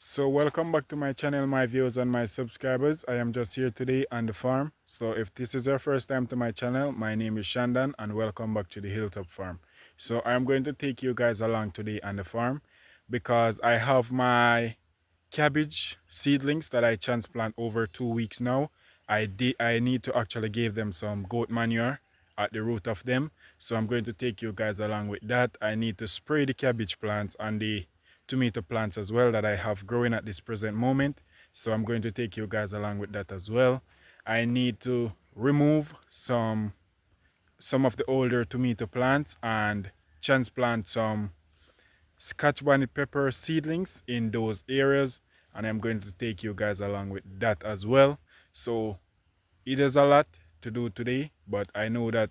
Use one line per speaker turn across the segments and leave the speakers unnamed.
So welcome back to my channel, my viewers and my subscribers. I am just here today on the farm. So if this is your first time to my channel, my name is Shandan and welcome back to the Hilltop Farm. So I am going to take you guys along today on the farm because I have my cabbage seedlings that I transplant over 2 weeks now. I need to actually give them some goat manure at the root of them. So I'm going to take you guys along with that. I need to spray the cabbage plants and the tomato plants as well that I have growing at this present moment. So I'm going to take you guys along with that as well. I need to remove some of the older tomato plants and transplant some Scotch bonnet pepper seedlings in those areas, and I'm going to take you guys along with that as well. So it is a lot to do today, but I know that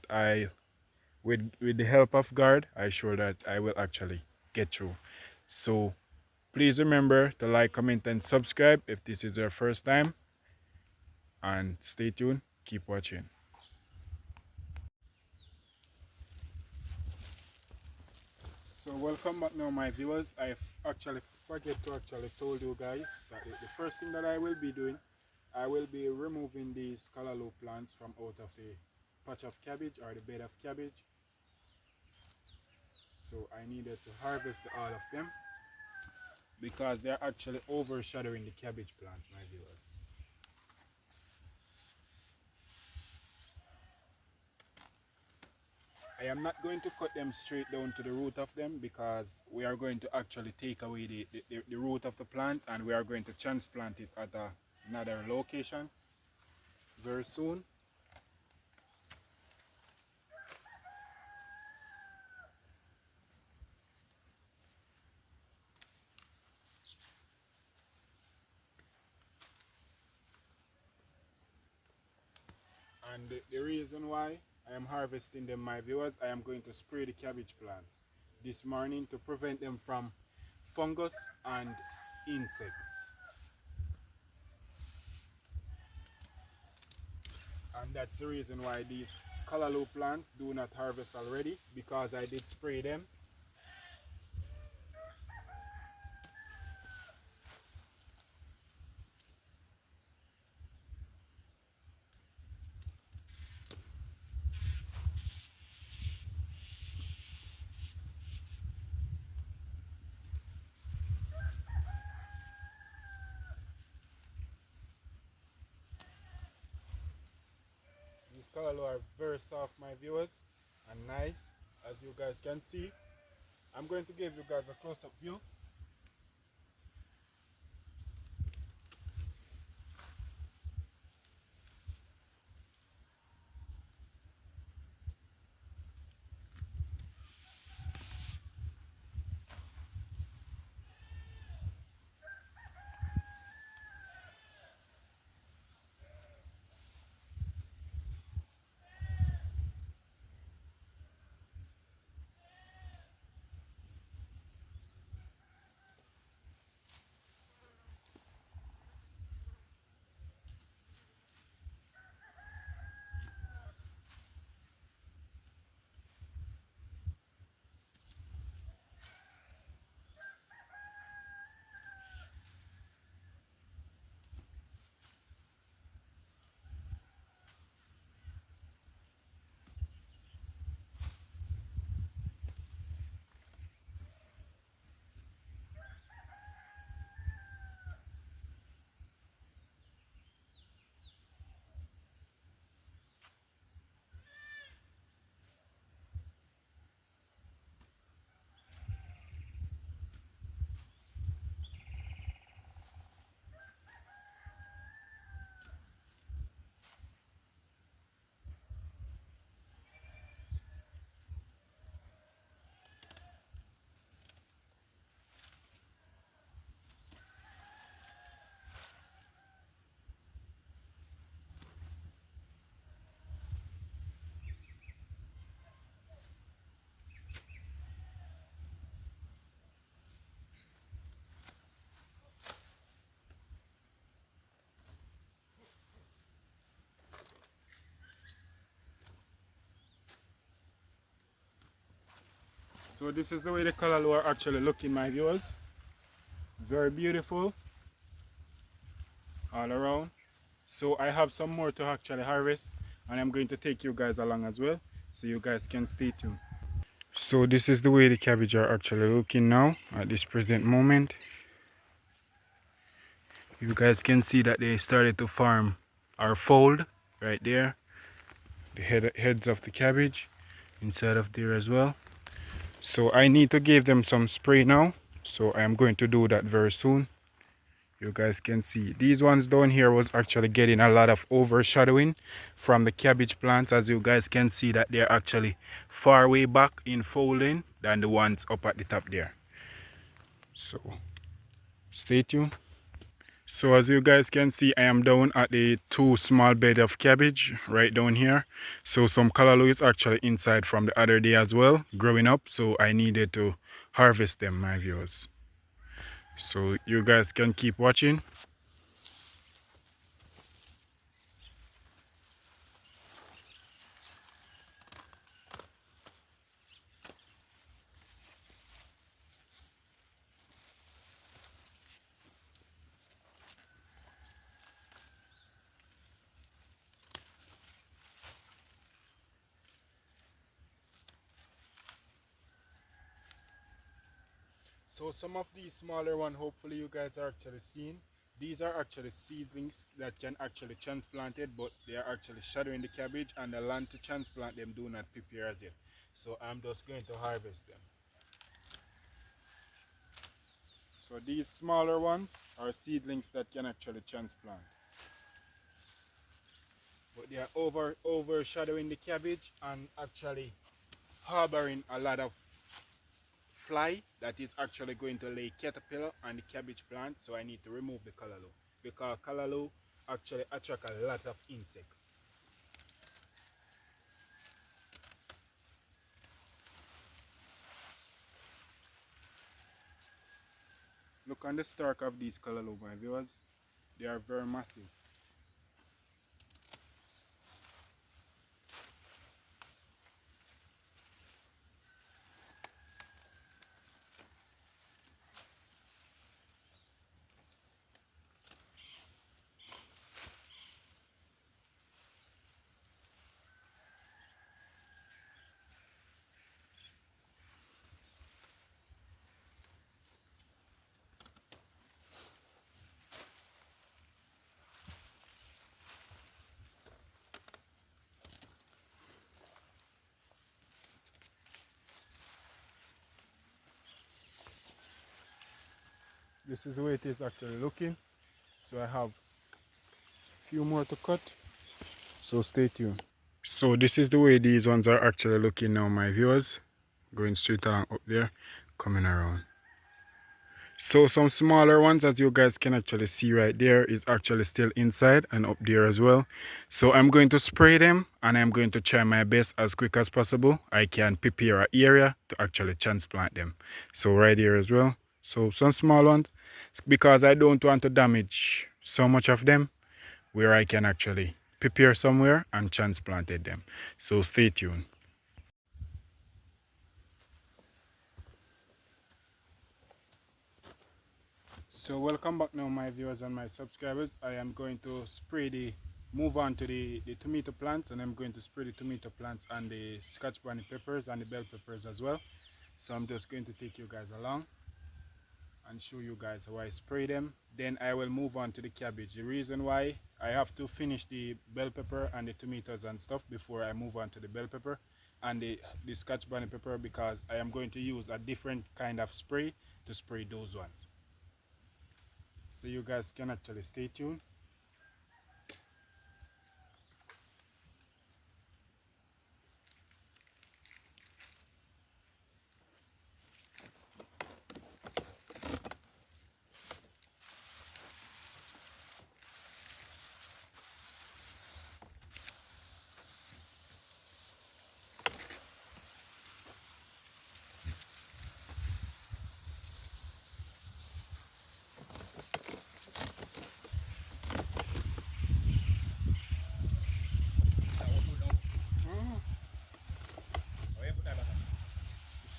with the help of God, I sure that I will actually get through. So please remember to like, comment, and subscribe if this is your first time. And stay tuned. Keep watching. So welcome back now, my viewers. I actually forget to actually told you guys that the first thing that I will be doing, I will be removing these Callaloo plants from out of the patch of cabbage or the bed of cabbage. So I needed to harvest all of them because they're actually overshadowing the cabbage plants, my viewers. I am not going to cut them straight down to the root of them because we are going to actually take away the root of the plant and we are going to transplant it at another location very soon. And the reason why I am harvesting them, my viewers, I am going to spray the cabbage plants this morning to prevent them from fungus and insect. And that's the reason why these Callaloo plants do not harvest already, because I did spray them. These Callaloo are very soft, my viewers, and nice, as you guys can see. I'm going to give you guys a close-up view. So this is the way the Callaloo are actually looking, my viewers. Very beautiful. all around. So I have some more to actually harvest, and I'm going to take you guys along as well, so you guys can stay tuned. So this is the way the cabbage are actually looking now at this present moment. You guys can see that they started to form or fold right there. The heads of the cabbage inside of there as well. So I need to give them some spray now. So I am going to do that very soon. You guys can see these ones down here was actually getting a lot of overshadowing from the cabbage plants. As you guys can see that they're actually far way back in folding than the ones up at the top there. So stay tuned. So as you guys can see, I am down at the two small bed of cabbage right down here. So some callaloo is actually inside from the other day as well, growing up. So I needed to harvest them, my viewers. So you guys can keep watching. So some of these smaller ones, hopefully you guys are actually seeing. These are actually seedlings that can actually transplanted, but they are actually shadowing the cabbage, and the land to transplant them do not prepare as yet. So I'm just going to harvest them. So these smaller ones are seedlings that can actually transplant. But they are overshadowing the cabbage and actually harboring a lot of fly that is actually going to lay caterpillar on the cabbage plant. So I need to remove the callaloo, because callaloo actually attract a lot of insects. Look on the stalk of these callaloo, my viewers. They are very massive. This is the way it is actually looking. So I have a few more to cut. So stay tuned. So this is the way these ones are actually looking now, my viewers. Going straight along up there, coming around. So some smaller ones, as you guys can actually see right there, is actually still inside and up there as well. So I'm going to spray them, and I'm going to try my best as quick as possible. I can prepare an area to actually transplant them. So right here as well. So some small ones, because I don't want to damage so much of them, where I can actually prepare somewhere and transplanted them. So stay tuned. So welcome back now, my viewers and my subscribers. I am going to move on to the tomato plants, and I'm going to spray the tomato plants and the Scotch bonnet peppers and the bell peppers as well. So I'm just going to take you guys along and show you guys how I spray them. Then I will move on to the cabbage. The reason why I have to finish the bell pepper and the tomatoes and stuff before I move on to the bell pepper and the Scotch bonnet pepper, because I am going to use a different kind of spray to spray those ones. So you guys can actually stay tuned.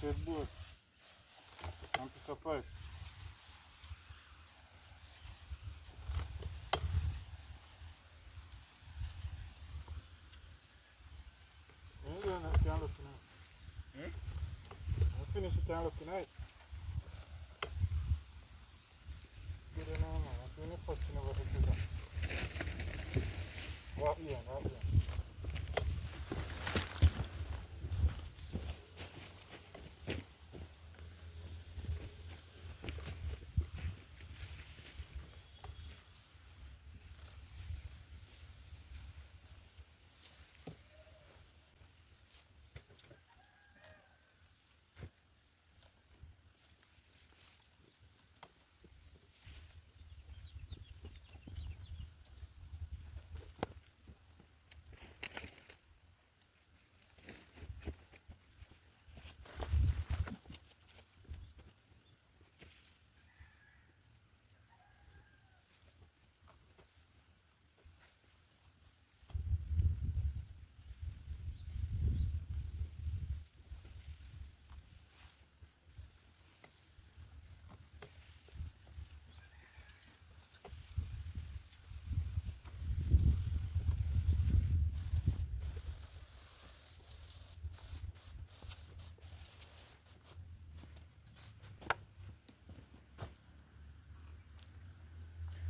Shade board. I'm surprised. finish it and look tonight. Good enough, man. I'm doing a touching over the sugar. Right here, right here.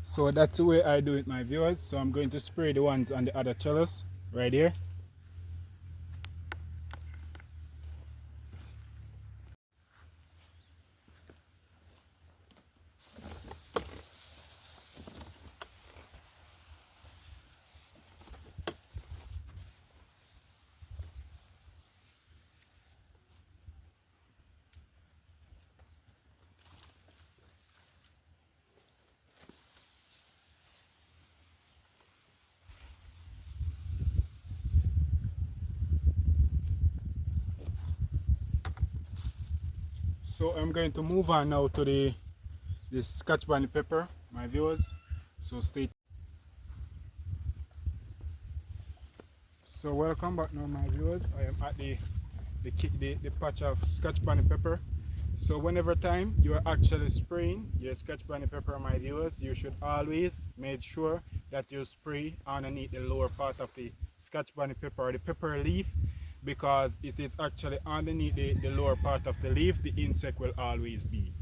So that's the way I do it, my viewers. So I'm going to spray the ones on the other trellis right here. So I'm going to move on now to the Scotch bonnet pepper, my viewers. So stay. So welcome back now, my viewers. I am at the patch of Scotch bonnet pepper. So whenever time you are actually spraying your Scotch bonnet pepper, my viewers, you should always make sure that you spray underneath the lower part of the Scotch bonnet pepper or the pepper leaf, because it is actually underneath the lower part of the leaf the insect will always be.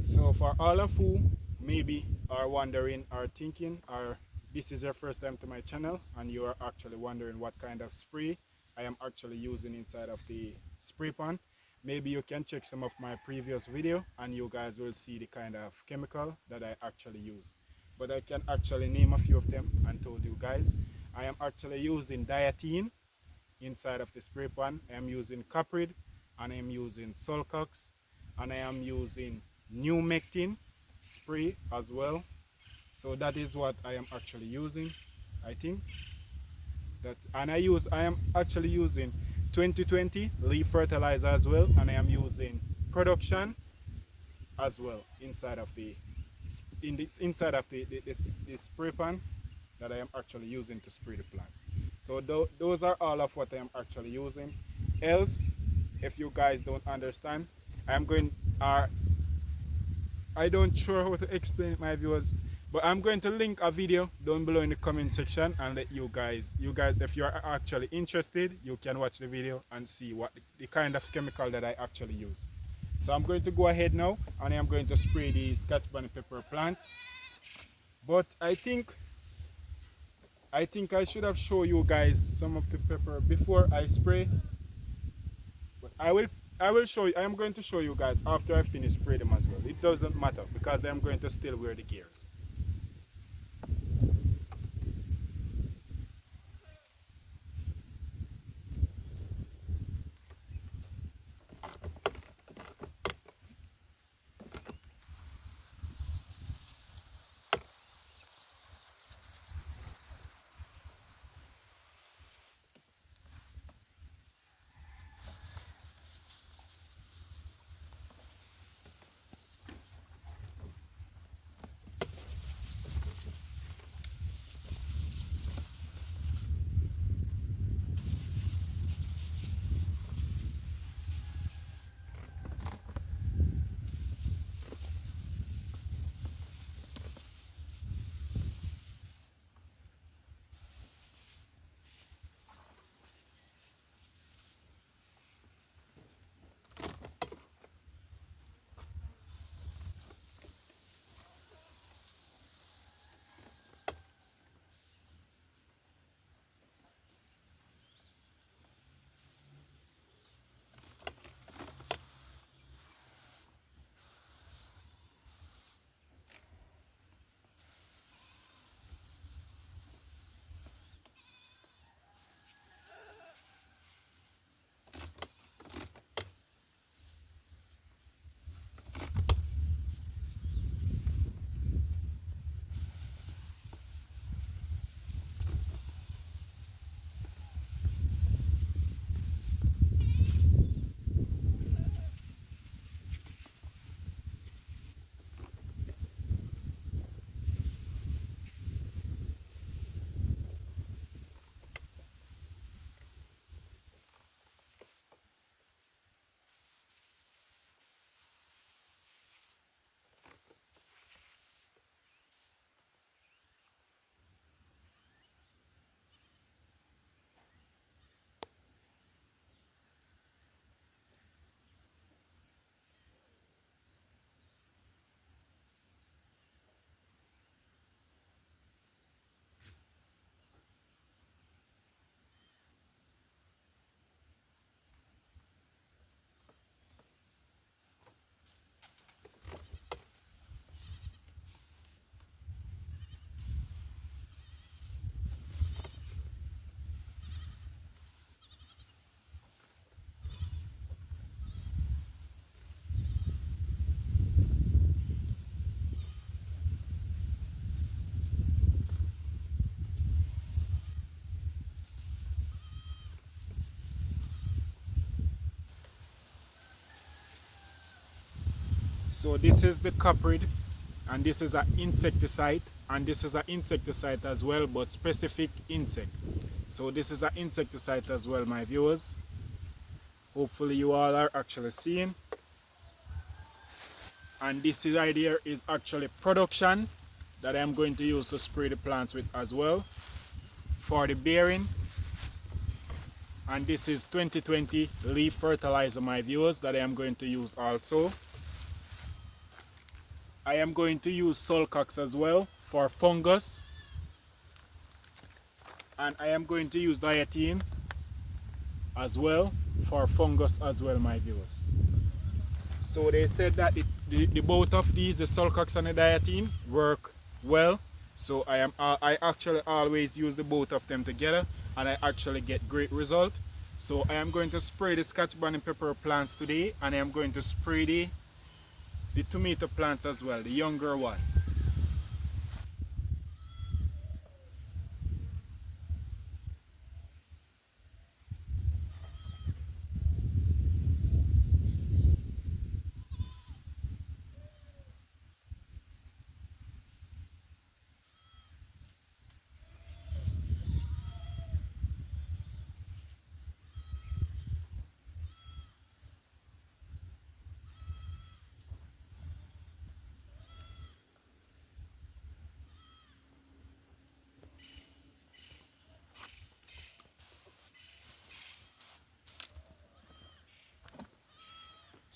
So for all of who maybe are wondering or thinking, or this is your first time to my channel and you are actually wondering what kind of spray I am actually using inside of the spray pan, maybe you can check some of my previous video and you guys will see the kind of chemical that I actually use. But I can actually name a few of them and told you guys. I am actually using diathene inside of the spray pan. I am using coprid, and I am using sulcox, and I am using numectin spray as well. So that is what I am actually using, I think. And I am actually using 2020 leaf fertilizer as well, and I am using production as well inside of the spray pan that I am actually using to spray the plants. So those are all of what I am actually using. Else, if you guys don't understand, I don't sure how to explain it, my viewers, but I'm going to link a video down below in the comment section and let you guys if you're actually interested, you can watch the video and see what the kind of chemical that I actually use. So I'm going to go ahead now and I am going to spray the Scotch bonnet pepper plant. But I think I should have shown you guys some of the pepper before I spray. But I will show you. I am going to show you guys after I finish spray them as well. It doesn't matter because I am going to still wear the gears. So this is the coprid, and this is an insecticide, and this is an insecticide as well, but specific insect. So this is an insecticide as well, my viewers. Hopefully you all are actually seeing. And this is right here is actually production that I'm going to use to spray the plants with as well for the bearing. And this is 2020 leaf fertilizer, my viewers, that I am going to use also. I am going to use Sulcox as well for fungus, and I am going to use diatine as well for fungus as well, my viewers. So they said that the both of these, the Sulcox and the diatine, work well. So I actually always use the both of them together, and I actually get great result. So I am going to spray the Scotch bonnet pepper plants today, and I am going to spray the tomato plants as well, the younger ones.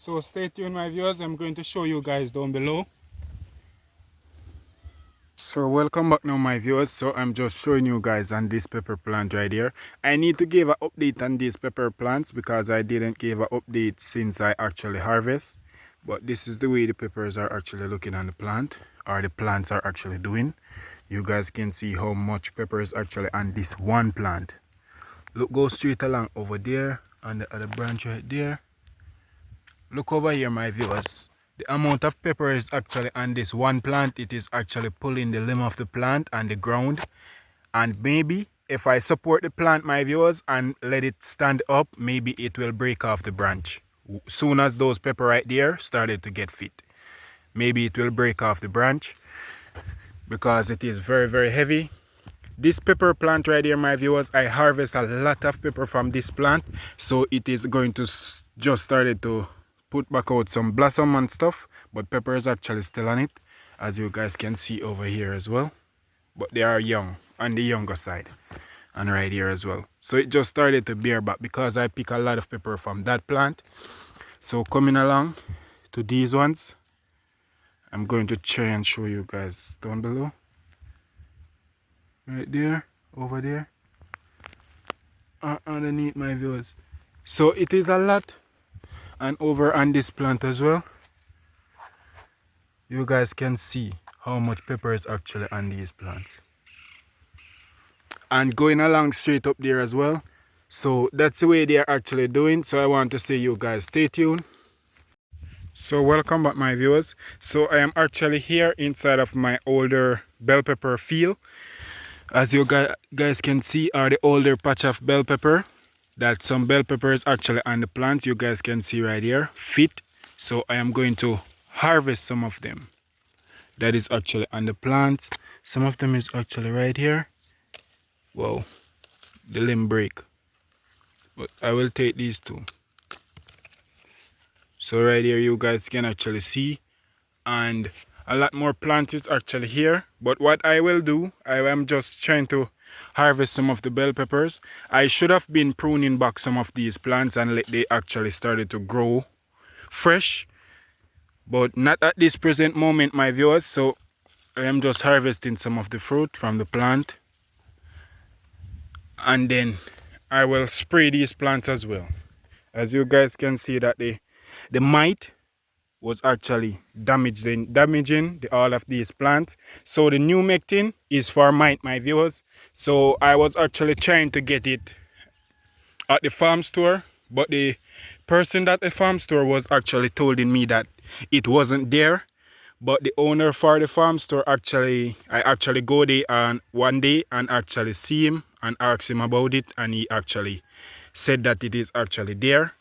So stay tuned, my viewers. I'm going to show you guys down below. So welcome back now, my viewers. So I'm just showing you guys on this pepper plant right here. I need to give an update on these pepper plants because I didn't give an update since I actually harvest. But this is the way the peppers are actually looking on the plant, or the plants are actually doing. You guys can see how much pepper is actually on this one plant. Look, go straight along over there on the other branch right there. Look over here, my viewers. The amount of pepper is actually on this one plant. It is actually pulling the limb of the plant and the ground. And maybe if I support the plant, my viewers, and let it stand up, maybe it will break off the branch. Soon as those pepper right there started to get fit, maybe it will break off the branch because it is very, very heavy. This pepper plant right here, my viewers, I harvest a lot of pepper from this plant. So it is going to just started to put back out some blossom and stuff, but pepper is actually still on it, as you guys can see over here as well. But they are young, on the younger side, and right here as well. So it just started to bear back because I pick a lot of pepper from that plant. So coming along to these ones, I'm going to try and show you guys down below. Right there, over there, underneath, my viewers. So it is a lot. And over on this plant as well, you guys can see how much pepper is actually on these plants. And going along straight up there as well. So that's the way they are actually doing. So I want to say, you guys stay tuned. So welcome back, my viewers. So I am actually here inside of my older bell pepper field. As you guys can see, are the older patch of bell pepper. That some bell peppers actually on the plants, you guys can see right here, fit. So I am going to harvest some of them. That is actually on the plants. Some of them is actually right here. Wow, the limb break. But I will take these two. So right here you guys can actually see, and a lot more plants is actually here. But what I will do, I am just trying to harvest some of the bell peppers. I should have been pruning back some of these plants and they actually started to grow fresh, but not at this present moment, my viewers. So I am just harvesting some of the fruit from the plant, and then I will spray these plants as well. As you guys can see that the mite was actually damaging all of these plants. So the new mectin is for mite, my viewers. So I was actually trying to get it at the farm store, but the person at the farm store was actually telling me that it wasn't there. But the owner for the farm store I actually go there and one day and actually see him and ask him about it, and he actually said that it is actually there.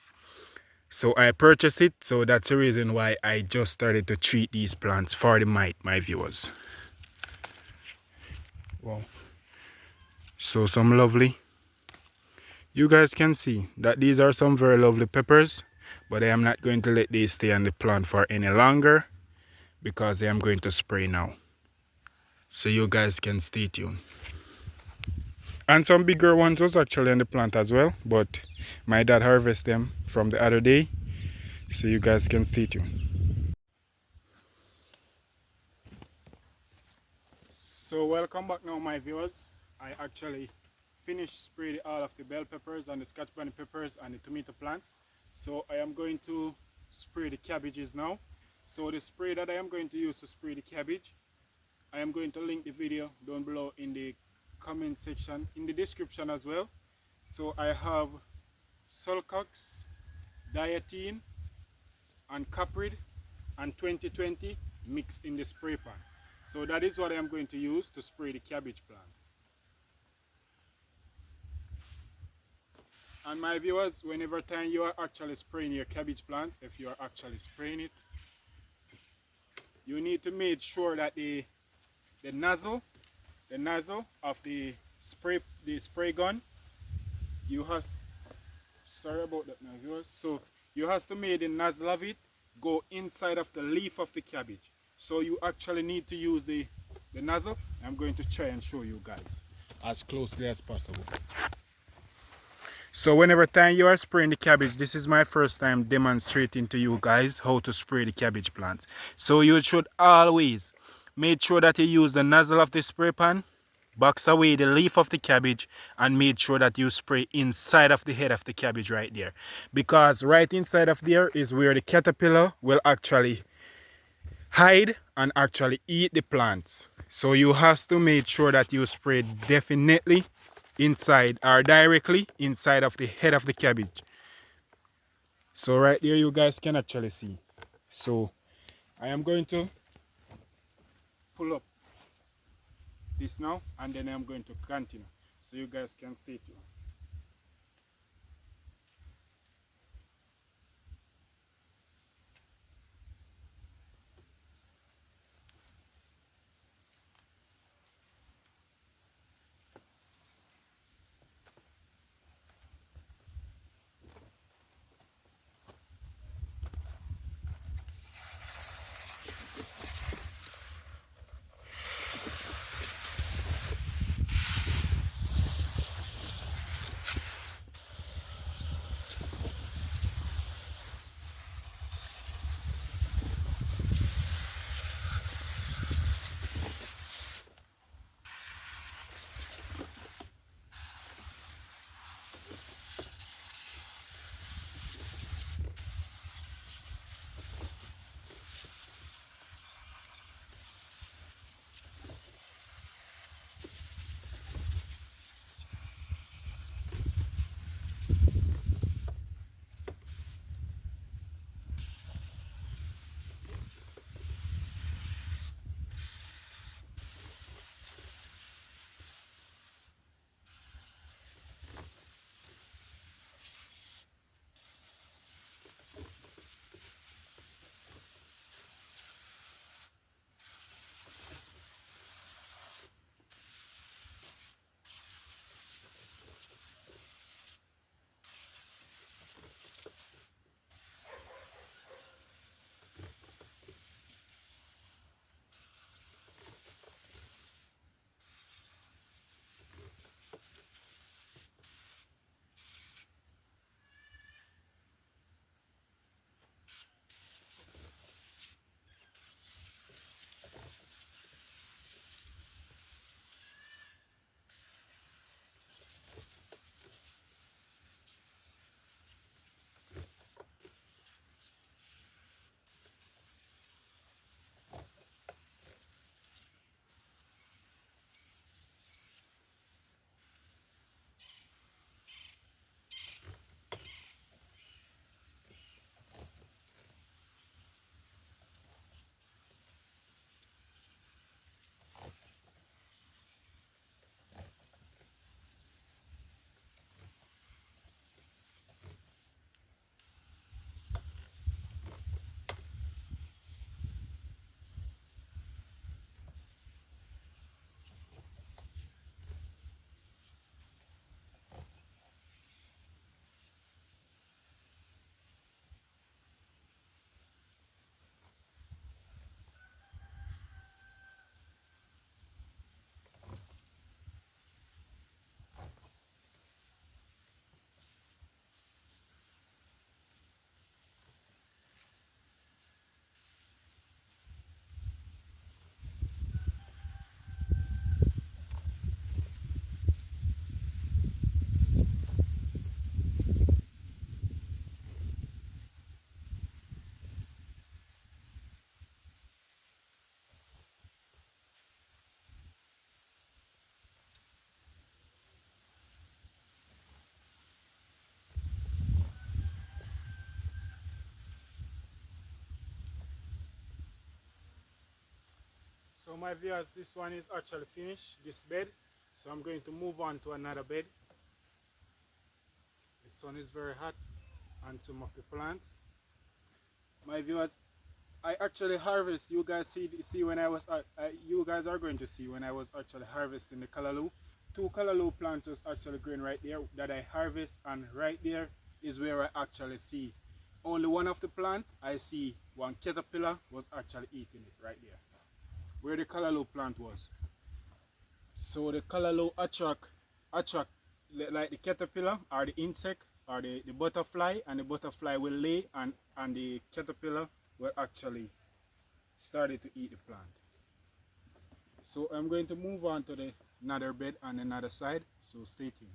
So I purchased it, so that's the reason why I just started to treat these plants for the mite, my viewers. Wow. So some lovely. You guys can see that these are some very lovely peppers, but I am not going to let these stay on the plant for any longer because I am going to spray now. So you guys can stay tuned. And some bigger ones was actually on the plant as well, but my dad harvested them from the other day, so you guys can stay tuned. So welcome back now, my viewers. I actually finished spraying all of the bell peppers and the Scotch bonnet peppers and the tomato plants. So I am going to spray the cabbages now. So the spray that I am going to use to spray the cabbage, I am going to link the video down below in the comment section, in the description as well. So I have Sulcox, Diatine and Caprid and 2020 mixed in the spray pan. So that is what I am going to use to spray the cabbage plants. And my viewers, whenever time you are actually spraying your cabbage plants, if you are actually spraying it, you need to make sure that the nozzle of the spray gun, you have, sorry about that now viewers, so you have to make the nozzle of it go inside of the leaf of the cabbage. So you actually need to use the nozzle. I'm going to try and show you guys as closely as possible. So whenever time you are spraying the cabbage, this is my first time demonstrating to you guys how to spray the cabbage plants. So you should always make sure that you use the nozzle of the spray pan, box away the leaf of the cabbage, and make sure that you spray inside of the head of the cabbage right there. Because right inside of there is where the caterpillar will actually hide and actually eat the plants. So you have to make sure that you spray definitely inside or directly inside of the head of the cabbage. So right there you guys can actually see. So I am going to pull up this now and then I'm going to continue so you guys can stay tuned. So my viewers, this one is actually finished, this bed. So I'm going to move on to another bed. The sun is very hot on some of the plants. My viewers, I actually harvest. You guys see when I was. You guys are going to see when I was actually harvesting the callaloo. Two callaloo plants was actually growing right there that I harvest, and right there is where I actually see only one of the plant. I see one caterpillar was actually eating it right there, where the callaloo plant was. So the callaloo attract like the caterpillar or the insect or the butterfly, and the butterfly will lay, and the caterpillar will actually started to eat the plant. So I'm going to move on to the another bed on another side, so stay tuned.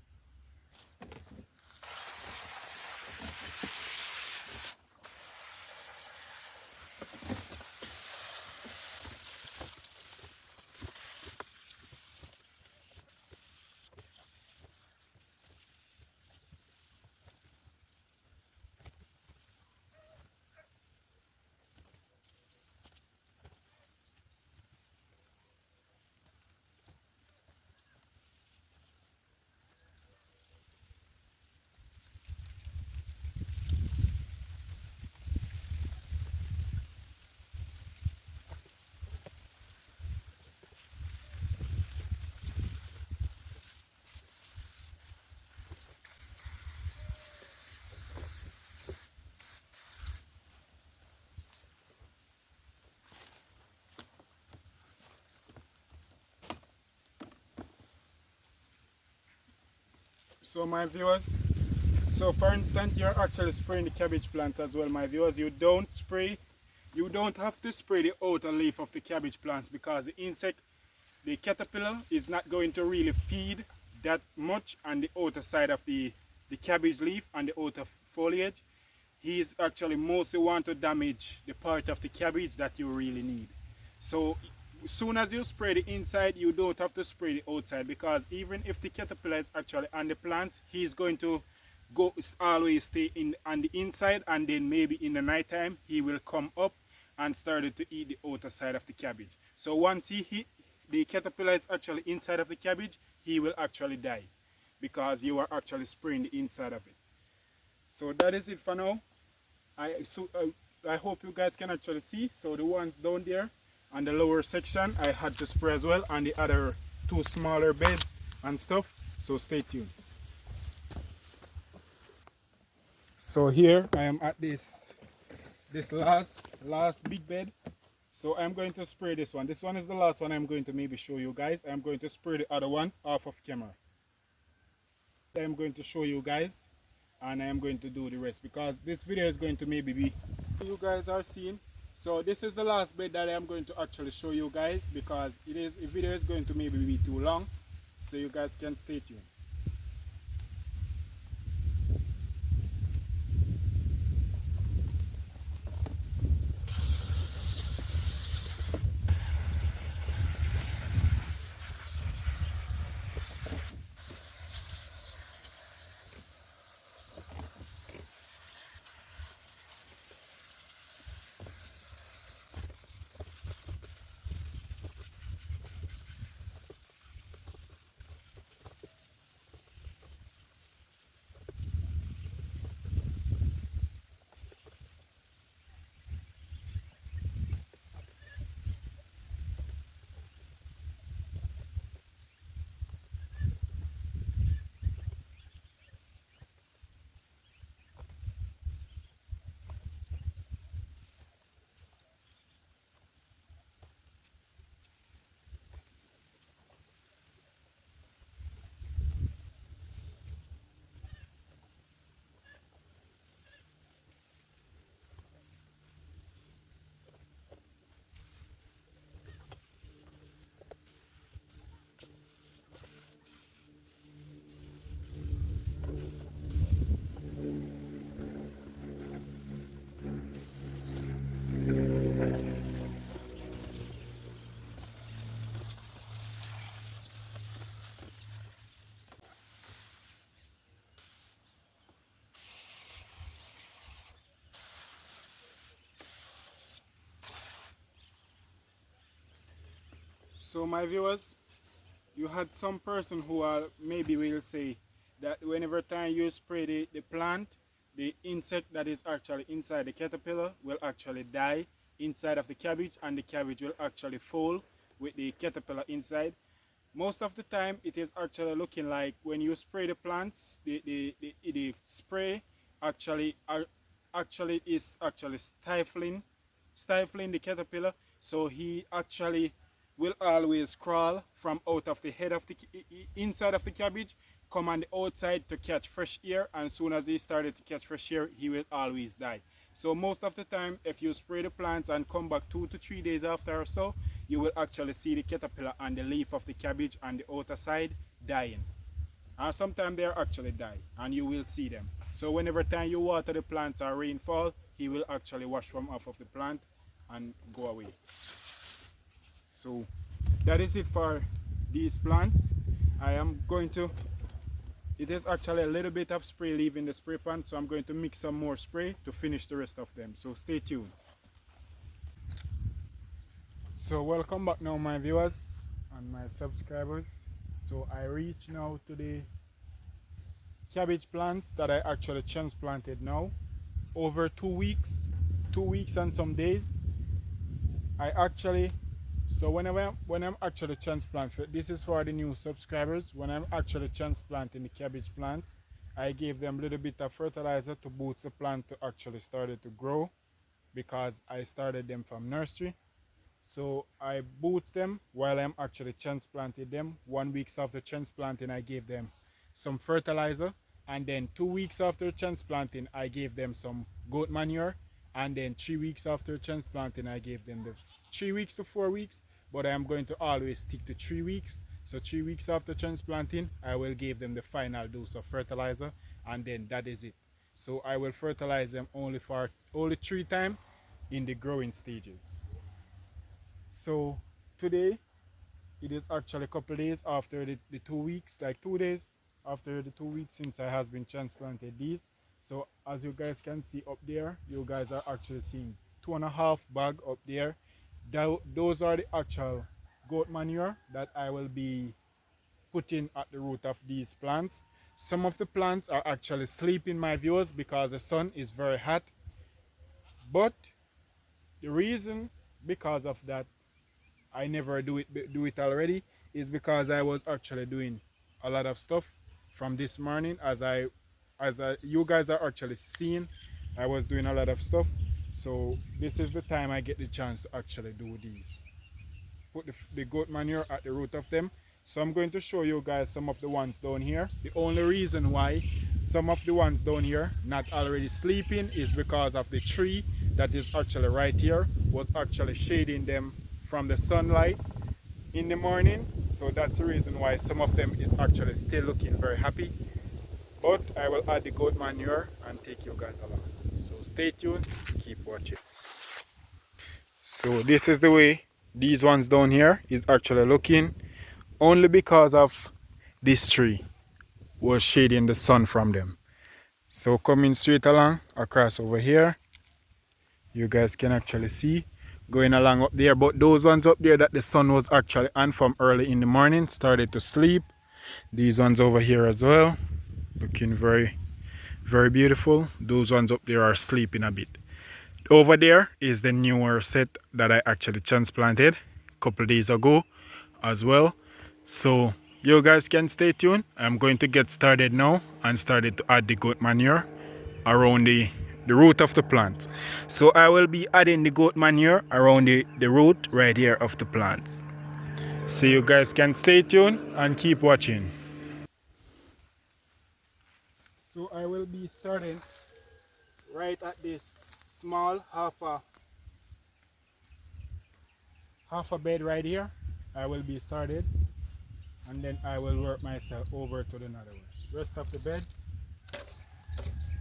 So my viewers, so for instance, you're actually spraying the cabbage plants as well, my viewers. You don't have to spray the outer leaf of the cabbage plants, because the insect, the caterpillar, is not going to really feed that much on the outer side of the cabbage leaf and the outer foliage. He is actually mostly want to damage the part of the cabbage that you really need. So as soon as you spray the inside, you don't have to spray the outside, because even if the caterpillar is actually on the plants, he's going to go always stay on the inside, and then maybe in the night time he will come up and started to eat the outer side of the cabbage. So once the caterpillar is actually inside of the cabbage, he will actually die, because you are actually spraying the inside of it. So that is it for now. I hope you guys can actually see. So the ones down there on the lower section, I had to spray as well, and the other two smaller beds and stuff. So stay tuned. So here I am at this last big bed. So I'm going to spray this one. This one is the last one I'm going to maybe show you guys. I'm going to spray the other ones off of camera. I'm going to show you guys, and I am going to do the rest, because this video is going to maybe be you guys are seeing. So this is the last bed that I am going to actually show you guys, because the video is going to maybe be too long, so you guys can stay tuned. So my viewers, you had some person who are maybe will say that whenever time you spray the plant, the insect that is actually inside the caterpillar will actually die inside of the cabbage, and the cabbage will actually fall with the caterpillar inside. Most of the time it is actually looking like when you spray the plants, the spray actually is actually stifling the caterpillar, so he actually will always crawl from out of the head of the inside of the cabbage, come on the outside to catch fresh air, and as soon as he started to catch fresh air, he will always die. So most of the time, if you spray the plants and come back 2 to 3 days after or so, you will actually see the caterpillar on the leaf of the cabbage on the outer side dying. And sometimes they are actually die, and you will see them. So whenever time you water the plants or rainfall, he will actually wash from off of the plant and go away. So that is it for these plants. I am going to, it is actually a little bit of spray leaving the spray pan, so I'm going to mix some more spray to finish the rest of them. So stay tuned. So welcome back now, my viewers and my subscribers. So I reach now to the cabbage plants that I actually transplanted now over 2 weeks and some days. I actually, so when I'm actually transplanting, this is for the new subscribers, when I'm actually transplanting the cabbage plants, I gave them a little bit of fertilizer to boost the plant to actually started to grow, because I started them from nursery. So I boost them while I'm actually transplanting them. 1 week after transplanting, I gave them some fertilizer, and then 2 weeks after transplanting, I gave them some goat manure, and then 3 weeks after transplanting, I gave them the 3 weeks to 4 weeks, but I am going to always stick to 3 weeks. So 3 weeks after transplanting, I will give them the final dose of fertilizer, and then that is it. So I will fertilize them only 3 times in the growing stages. So today it is actually a couple days after the 2 weeks, like 2 days after the 2 weeks since I has been transplanted these. So as you guys can see up there, you guys are actually seeing 2.5 bag up there. Those are the actual goat manure that I will be putting at the root of these plants. Some of the plants are actually sleeping, my viewers, because the sun is very hot. But the reason because of that I never do it already is because I was actually doing a lot of stuff from this morning. As you guys are actually seeing, I was doing a lot of stuff. So this is the time I get the chance to actually do these. Put the goat manure at the root of them. So I'm going to show you guys some of the ones down here. The only reason why some of the ones down here not already sleeping is because of the tree that is actually right here was actually shading them from the sunlight in the morning. So that's the reason why some of them is actually still looking very happy. But I will add the goat manure and take you guys along. So stay tuned, keep watching. So this is the way these ones down here is actually looking, only because of this tree was shading the sun from them. So coming straight along across over here, you guys can actually see going along up there, but those ones up there that the sun was actually on from early in the morning started to sleep. These ones over here as well, looking very beautiful. Those ones up there are sleeping a bit. Over there is the newer set that I actually transplanted a couple days ago as well. So you guys can stay tuned. I'm going to get started now and started to add the goat manure around the root of the plant. So I will be adding the goat manure around the root right here of the plant. So you guys can stay tuned and keep watching. So I will be starting right at this small half a bed right here. I will be started, and then I will work myself over to the another rest of the bed,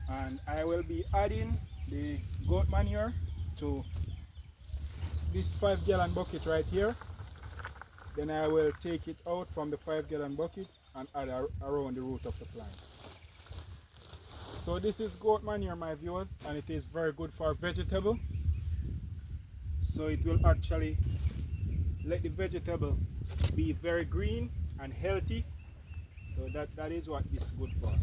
and I will be adding the goat manure to this 5-gallon bucket right here. Then I will take it out from the 5-gallon bucket and add around the root of the plant. So this is goat manure, my viewers, and it is very good for vegetable. So it will actually let the vegetable be very green and healthy. So that is what this is good for.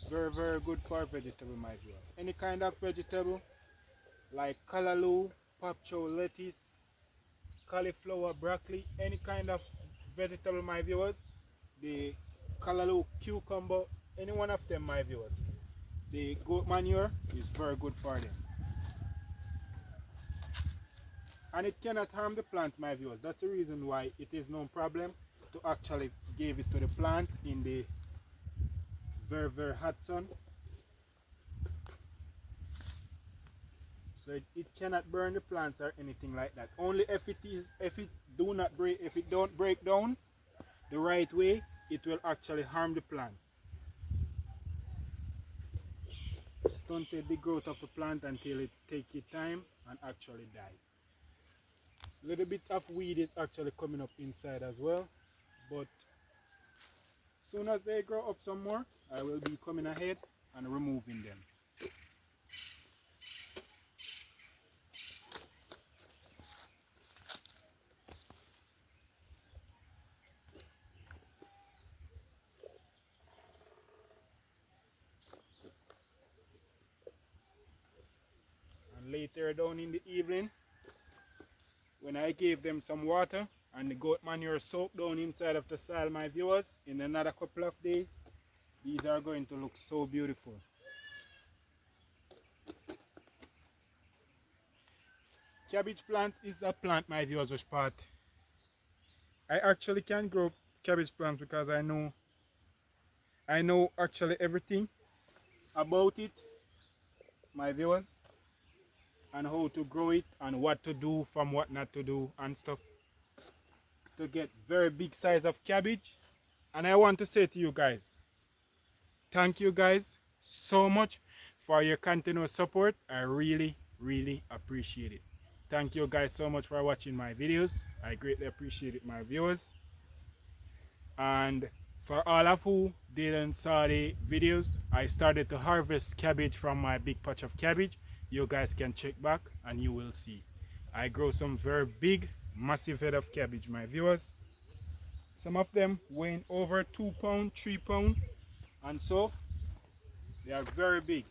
Very good for vegetable, my viewers. Any kind of vegetable like callaloo, pak choy, lettuce, cauliflower, broccoli, any kind of vegetable, my viewers. The callaloo, cucumber, any one of them, my viewers. The goat manure is very good for them. And it cannot harm the plants, my viewers. That's the reason why it is no problem to actually give it to the plants in the very hot sun. So it cannot burn the plants or anything like that. Only if it don't break down the right way, it will actually harm the plants. Stunted the growth of the plant until it take its time and actually die. A little bit of weed is actually coming up inside as well, but soon as they grow up some more, I will be coming ahead and removing them. And later down in the evening, when I gave them some water and the goat manure soaked down inside of the soil, my viewers, in another couple of days, these are going to look so beautiful. Cabbage plant is a plant, my viewers, which part I actually can grow cabbage plants because I know actually everything about it, my viewers, and how to grow it and what to do from what not to do and stuff to get very big size of cabbage. And I want to say to you guys, thank you guys so much for your continuous support. I really appreciate it. Thank you guys so much for watching my videos. I greatly appreciate it, my viewers. And for all of who didn't saw the videos, I started to harvest cabbage from my big patch of cabbage. You guys can check back and you will see. I grow some very big, massive head of cabbage, my viewers. Some of them weighing over 2 pounds, 3 pounds, and so they are very big.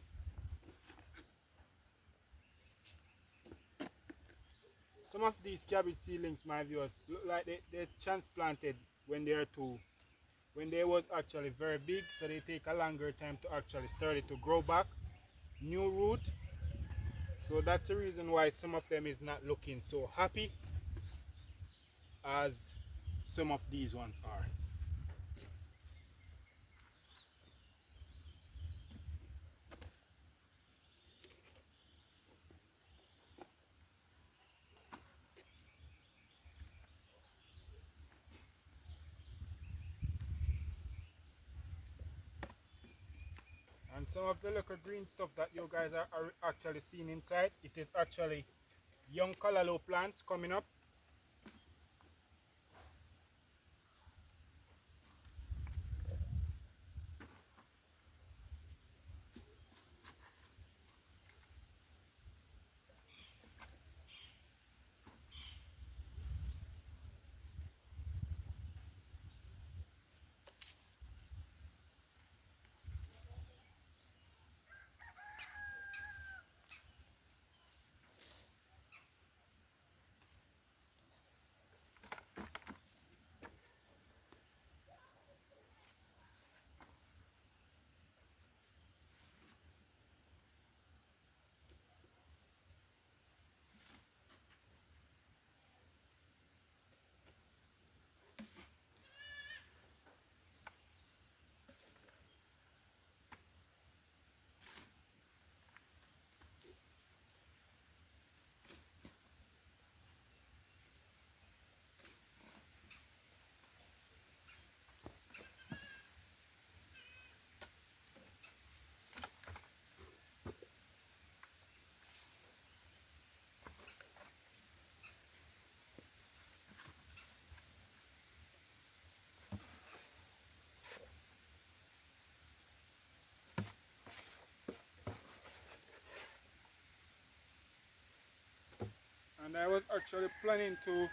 Some of these cabbage seedlings, my viewers, look like they're transplanted when they was actually very big, so they take a longer time to actually start it to grow back new root. So that's the reason why some of them is not looking so happy as some of these ones are. And some of the little green stuff that you guys are actually seeing inside, it is actually young callaloo plants coming up. And I was actually planning to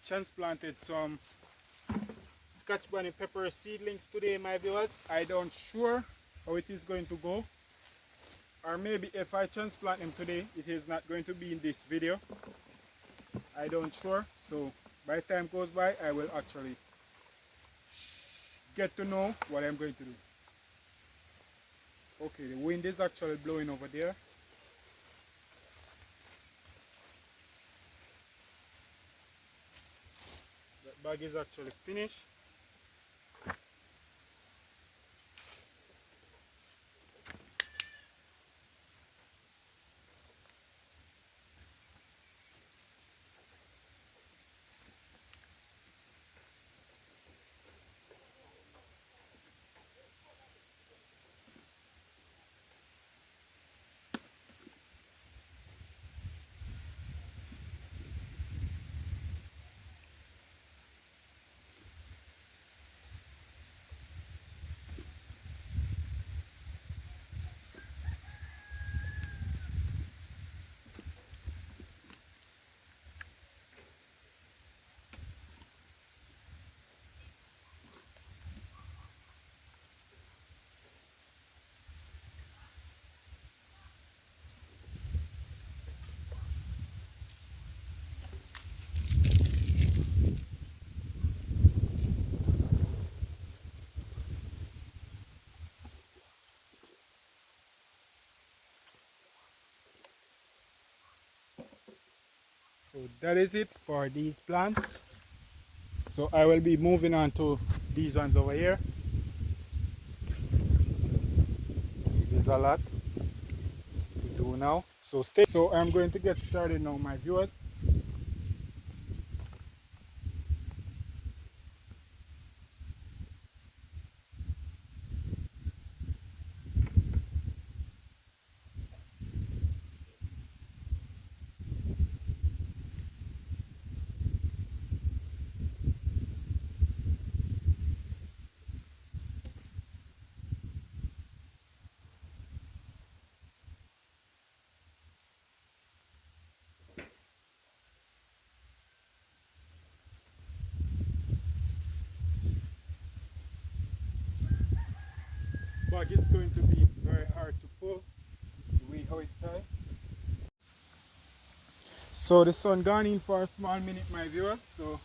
transplanted some Scotch bonnet pepper seedlings today, my viewers. I don't sure how it is going to go, or maybe if I transplant them today it is not going to be in this video. I don't sure, so by the time goes by I will actually get to know what I'm going to do. Okay, the wind is actually blowing over there. That bag is actually finished. So that is it for these plants. So I will be moving on to these ones over here. There's a lot to do now. So stay. So I'm going to get started now, my viewers. Bag is going to be very hard to pull, the way how it's tied. So the sun gone in for a small minute, my viewer. So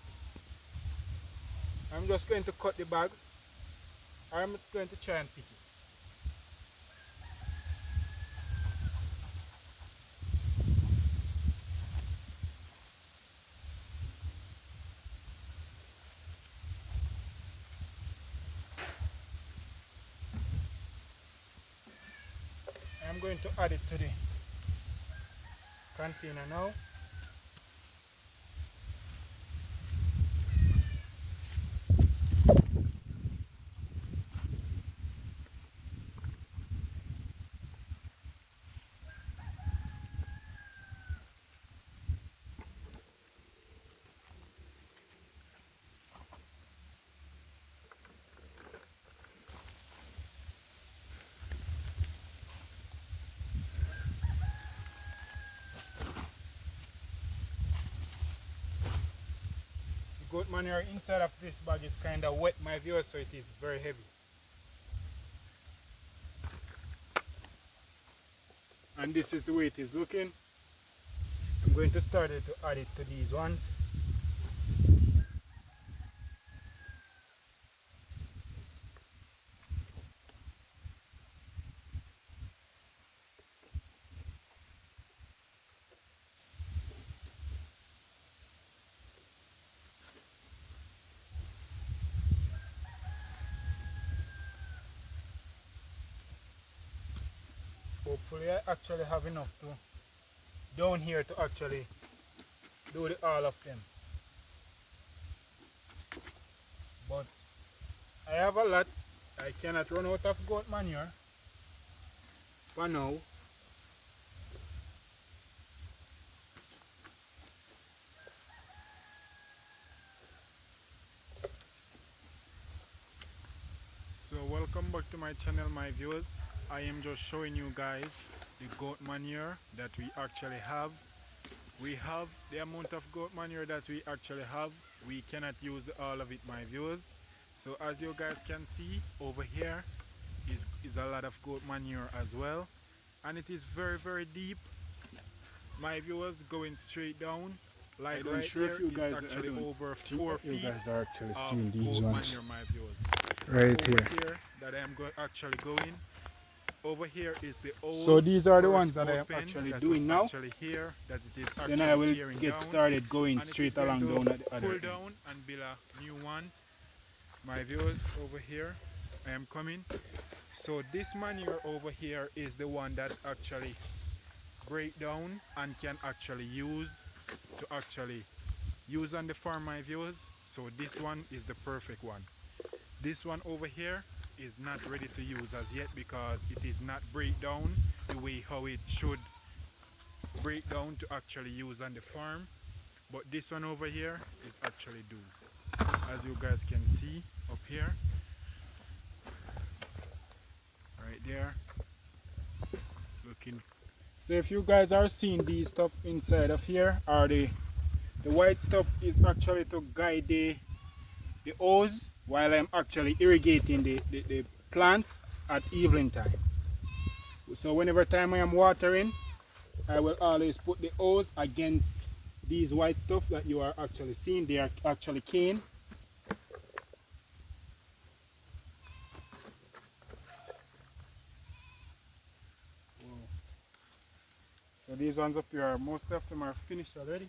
I'm just going to cut the bag. I'm going to try and pick it. I'm going to add it to the container now. The goat manure inside of this bag is kind of wet, my viewers, so it is very heavy. And this is the way it is looking. I'm going to start to add it to these ones. Hopefully I actually have enough to down here to actually do all of them. But I have a lot. I cannot run out of goat manure for now. So welcome back to my channel, my viewers. I am just showing you guys the goat manure that we actually have. we have the amount of goat manure that we actually have. We cannot use all of it, my viewers. So as you guys can see over here is a lot of goat manure as well, and it is very deep, my viewers, going straight down. Like right there is actually over 4 feet.
You guys are actually
of
seeing these
goat
ones
manure, my viewers.
right
Over
here.
here that I am actually going. Over here is the old
So these are the
first
ones that I
goat
am
pen
actually
that
doing
was
now.
actually here, that it is actually
Then I will
tearing
get
down,
started going
and it is
straight
going
along
to
down at the other
pull
end.
down and build a new one. My viewers, over here I am coming. So this manure over here is the one that actually break down and can actually use on the farm, my viewers. So this one is the perfect one. This one over here is not ready to use as yet because it is not break down the way how it should break down to actually use on the farm. But this one over here is actually do. As you guys can see up here, right there, looking.
So if you guys are seeing these stuff inside of here, or the white stuff is actually to guide the hose while I'm actually irrigating the plants at evening time. So whenever time I am watering, I will always put the hose against these white stuff that you are actually seeing. They are actually cane. So these ones up here, most of them are finished already.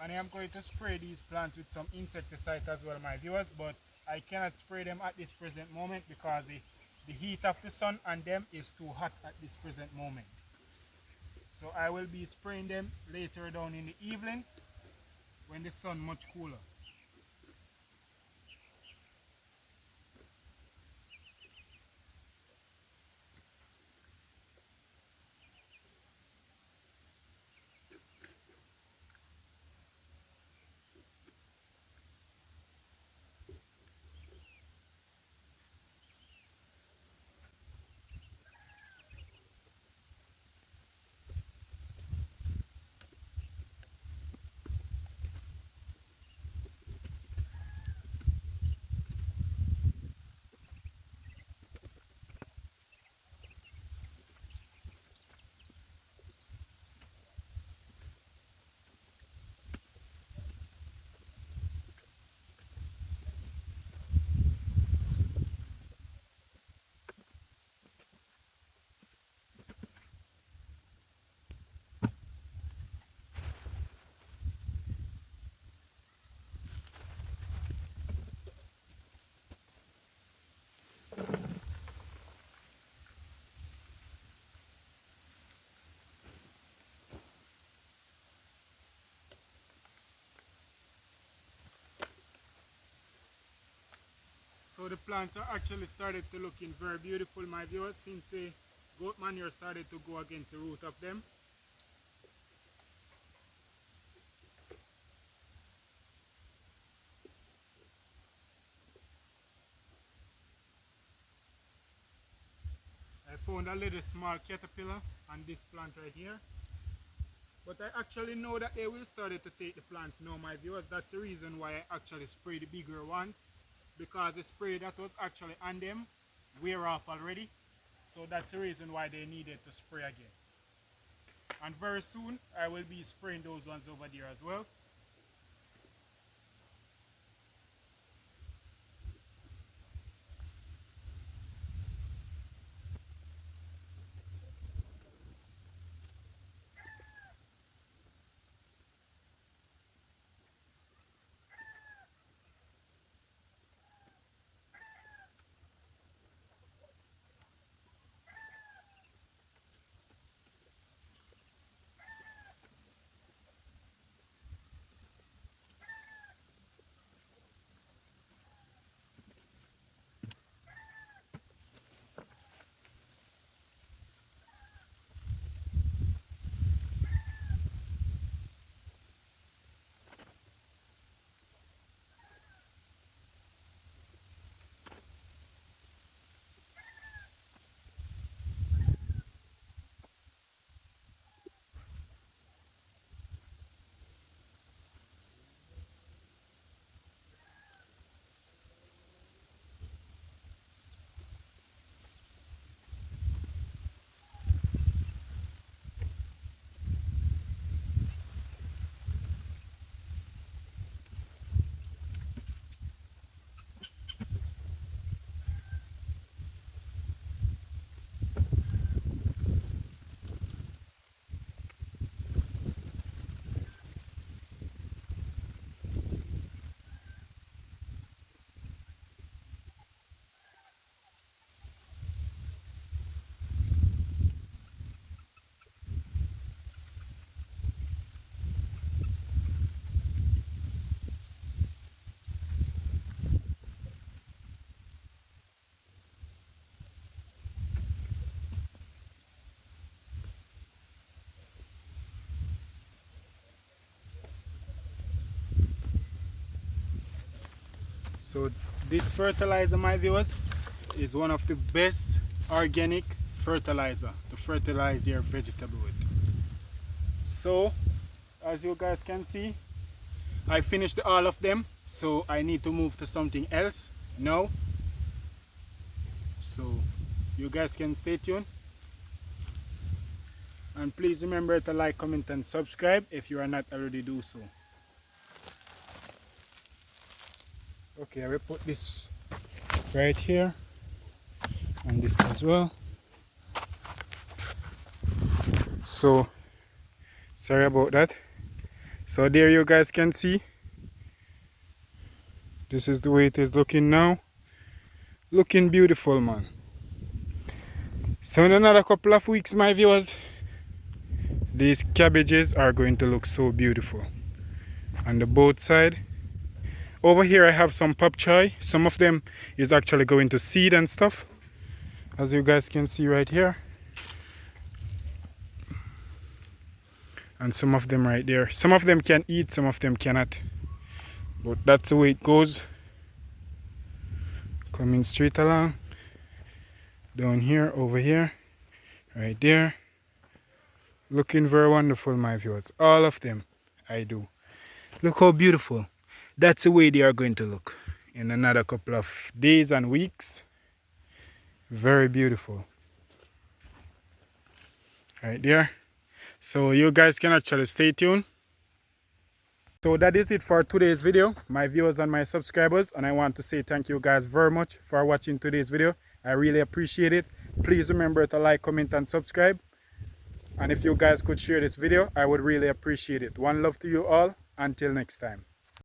And I am going to spray these plants with some insecticide as well, my viewers, but I cannot spray them at this present moment because the heat of the sun on them is too hot at this present moment. So I will be spraying them later down in the evening when the sun much cooler. So the plants are actually started to looking very beautiful, my viewers, since the goat manure started to go against the root of them. I found a little small caterpillar on this plant right here. But I actually know that they will start to take the plants now, my viewers. That's the reason why I actually spray the bigger ones, because the spray that was actually on them wear off already. So that's the reason why they needed to spray again. And very soon I will be spraying those ones over there as well. So this fertilizer, my viewers, is one of the best organic fertilizer to fertilize your vegetable with. So as you guys can see, I finished all of them, so I need to move to something else now. So you guys can stay tuned, and please remember to like, comment and subscribe if you are not already do so. Okay, I will put this right here and this as well. So sorry about that. So there you guys can see, this is the way it is looking now. Looking beautiful, man. So in another couple of weeks, my viewers, these cabbages are going to look so beautiful on the both side. Over here I have some pop choy. Some of them is actually going to seed and stuff, as you guys can see right here. And some of them right there. Some of them can eat, some of them cannot. But that's the way it goes. Coming straight along. Down here, over here, right there. Looking very wonderful, my viewers. All of them, I do. Look how beautiful. That's the way they are going to look in another couple of days and weeks. Very beautiful. Right there. So you guys can actually stay tuned. So that is it for today's video, my viewers and my subscribers, and I want to say thank you guys very much for watching today's video. I really appreciate it. Please remember to like, comment and subscribe, and if you guys could share this video, I would really appreciate it. One love to you all. Until next time.